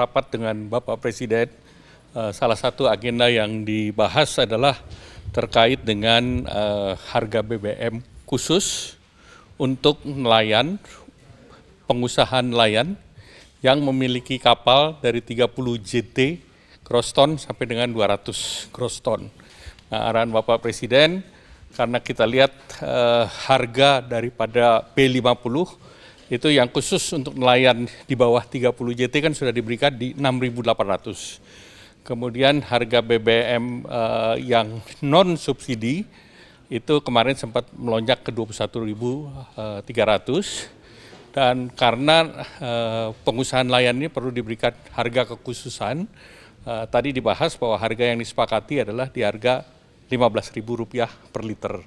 rapat dengan Bapak Presiden, salah satu agenda yang dibahas adalah terkait dengan harga BBM khusus untuk nelayan, pengusaha nelayan yang memiliki kapal dari 30 JT gross ton sampai dengan 200 gross ton. Nah, arahan Bapak Presiden, karena kita lihat harga daripada P50 itu yang khusus untuk nelayan di bawah 30 JT kan sudah diberikan di 6.800. Kemudian harga BBM yang non subsidi itu kemarin sempat melonjak ke 21.300, dan karena pengusaha nelayan ini perlu diberikan harga kekhususan, tadi dibahas bahwa harga yang disepakati adalah di harga Rp15.000 per liter.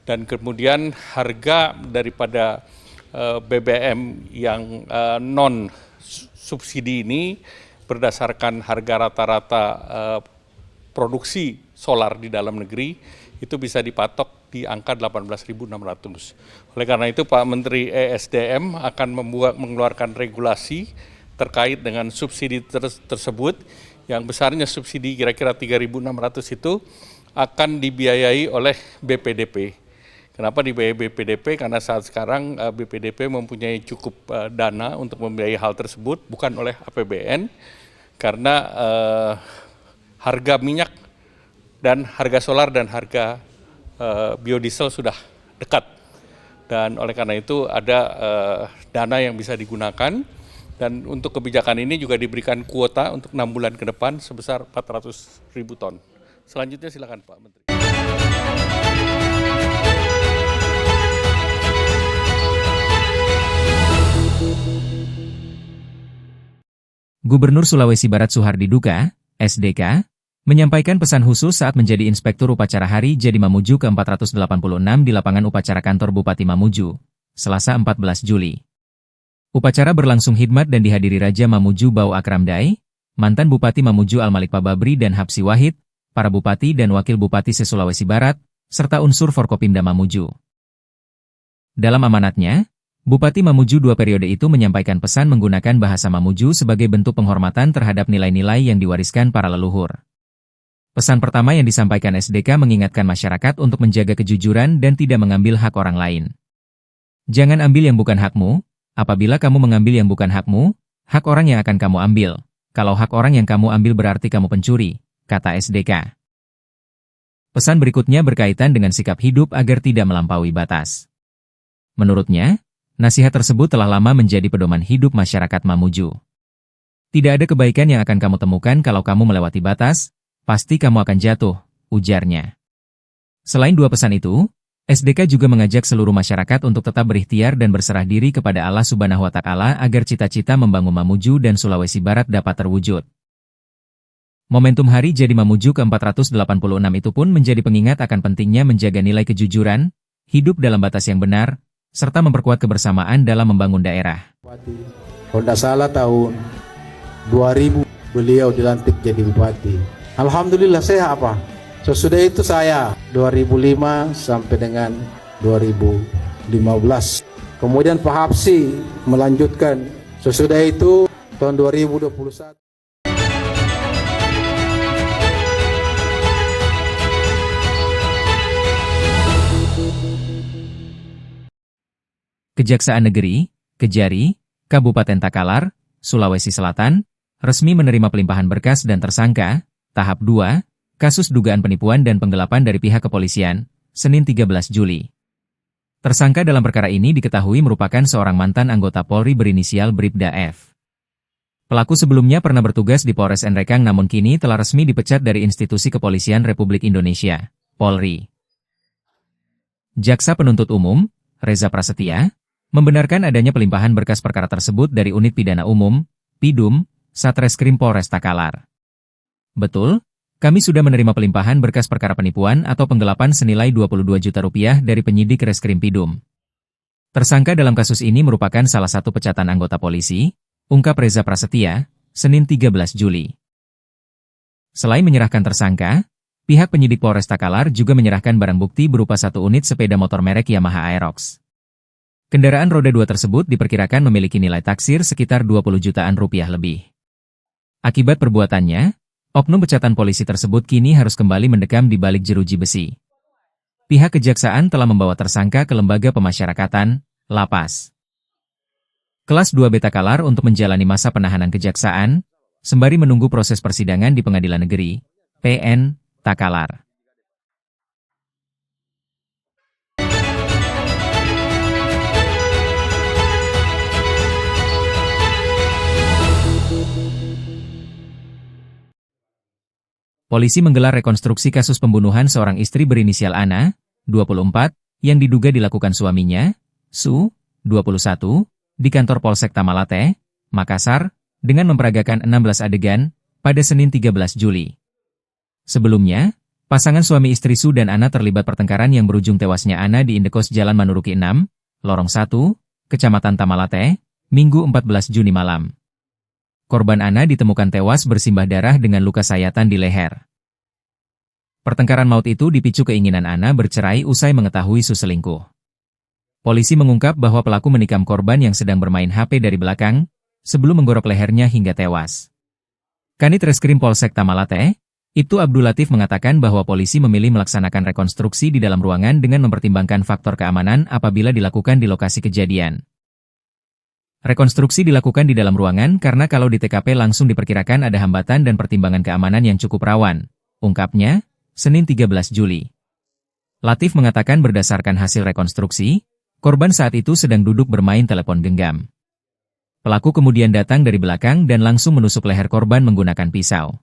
Dan kemudian harga daripada BBM yang non subsidi ini berdasarkan harga rata-rata produksi solar di dalam negeri itu bisa dipatok di angka 18.600. Oleh karena itu Pak Menteri ESDM akan mengeluarkan regulasi terkait dengan subsidi tersebut, yang besarnya subsidi kira-kira 3.600 itu akan dibiayai oleh BPDP. Kenapa dibiayai BPDP? Karena saat sekarang BPDP mempunyai cukup dana untuk membiayai hal tersebut, bukan oleh APBN, karena harga minyak dan harga solar dan harga biodiesel sudah dekat. Dan oleh karena itu ada dana yang bisa digunakan, dan untuk kebijakan ini juga diberikan kuota untuk 6 bulan ke depan sebesar 400.000 ton. Selanjutnya silakan Pak Menteri. Gubernur Sulawesi Barat Suhardi Duka, SDK, menyampaikan pesan khusus saat menjadi Inspektur Upacara Hari Jadi Mamuju ke-486 di lapangan upacara kantor Bupati Mamuju, Selasa 14 Juli. Upacara berlangsung hikmat dan dihadiri Raja Mamuju Bau Akram Dai, mantan Bupati Mamuju Al-Malik Pababri dan Hapsi Wahid, para Bupati dan Wakil Bupati se-Sulawesi Barat, serta unsur Forkopimda Mamuju. Dalam amanatnya, Bupati Mamuju 2 periode itu menyampaikan pesan menggunakan bahasa Mamuju sebagai bentuk penghormatan terhadap nilai-nilai yang diwariskan para leluhur. Pesan pertama yang disampaikan SDK mengingatkan masyarakat untuk menjaga kejujuran dan tidak mengambil hak orang lain. Jangan ambil yang bukan hakmu, apabila kamu mengambil yang bukan hakmu, hak orang yang akan kamu ambil. Kalau hak orang yang kamu ambil berarti kamu pencuri, kata SDK. Pesan berikutnya berkaitan dengan sikap hidup agar tidak melampaui batas. Menurutnya, nasihat tersebut telah lama menjadi pedoman hidup masyarakat Mamuju. Tidak ada kebaikan yang akan kamu temukan kalau kamu melewati batas, pasti kamu akan jatuh, ujarnya. Selain 2 pesan itu, SDK juga mengajak seluruh masyarakat untuk tetap berikhtiar dan berserah diri kepada Allah Subhanahu wa Ta'ala agar cita-cita membangun Mamuju dan Sulawesi Barat dapat terwujud. Momentum Hari Jadi Mamuju ke-486 itu pun menjadi pengingat akan pentingnya menjaga nilai kejujuran, hidup dalam batas yang benar, serta memperkuat kebersamaan dalam membangun daerah. Kalau tidak salah tahun 2000 beliau dilantik jadi bupati. Alhamdulillah saya apa? Sesudah itu saya 2005 sampai dengan 2015. Kemudian Pak Hapsi melanjutkan. Sesudah itu tahun 2021. Kejaksaan Negeri, Kejari, Kabupaten Takalar, Sulawesi Selatan, resmi menerima pelimpahan berkas dan tersangka, tahap 2, kasus dugaan penipuan dan penggelapan dari pihak kepolisian, Senin 13 Juli. Tersangka dalam perkara ini diketahui merupakan seorang mantan anggota Polri berinisial Bribda F. Pelaku sebelumnya pernah bertugas di Polres Nrekang namun kini telah resmi dipecat dari Institusi Kepolisian Republik Indonesia, Polri. Jaksa Penuntut Umum, Reza Prasetya, membenarkan adanya pelimpahan berkas perkara tersebut dari Unit Pidana Umum, PIDUM, Satreskrim Polres Takalar. Betul, kami sudah menerima pelimpahan berkas perkara penipuan atau penggelapan senilai Rp22 juta dari penyidik Reskrim PIDUM. Tersangka dalam kasus ini merupakan salah satu pecatan anggota polisi, ungkap Reza Prasetya, Senin 13 Juli. Selain menyerahkan tersangka, pihak penyidik Polres Takalar juga menyerahkan barang bukti berupa 1 unit sepeda motor merek Yamaha Aerox. Kendaraan roda 2 tersebut diperkirakan memiliki nilai taksir sekitar Rp20 jutaan lebih. Akibat perbuatannya, oknum pecatan polisi tersebut kini harus kembali mendekam di balik jeruji besi. Pihak kejaksaan telah membawa tersangka ke Lembaga Pemasyarakatan, Lapas Kelas 2 B Takalar untuk menjalani masa penahanan kejaksaan, sembari menunggu proses persidangan di Pengadilan Negeri, PN, Takalar. Polisi menggelar rekonstruksi kasus pembunuhan seorang istri berinisial Ana, 24, yang diduga dilakukan suaminya, Su, 21, di kantor Polsek Tamalate, Makassar, dengan memperagakan 16 adegan, pada Senin 13 Juli. Sebelumnya, pasangan suami istri Su dan Ana terlibat pertengkaran yang berujung tewasnya Ana di Indekos Jalan Manuruki 6, Lorong 1, Kecamatan Tamalate, Minggu 14 Juni malam. Korban Ana ditemukan tewas bersimbah darah dengan luka sayatan di leher. Pertengkaran maut itu dipicu keinginan Ana bercerai usai mengetahui Su selingkuh. Polisi mengungkap bahwa pelaku menikam korban yang sedang bermain HP dari belakang, sebelum menggorok lehernya hingga tewas. Kanit Reskrim Polsek Tamalate, Ibtu Abdul Latif mengatakan bahwa polisi memilih melaksanakan rekonstruksi di dalam ruangan dengan mempertimbangkan faktor keamanan apabila dilakukan di lokasi kejadian. Rekonstruksi dilakukan di dalam ruangan karena kalau di TKP langsung diperkirakan ada hambatan dan pertimbangan keamanan yang cukup rawan, ungkapnya, Senin 13 Juli. Latif mengatakan berdasarkan hasil rekonstruksi, korban saat itu sedang duduk bermain telepon genggam. Pelaku kemudian datang dari belakang dan langsung menusuk leher korban menggunakan pisau.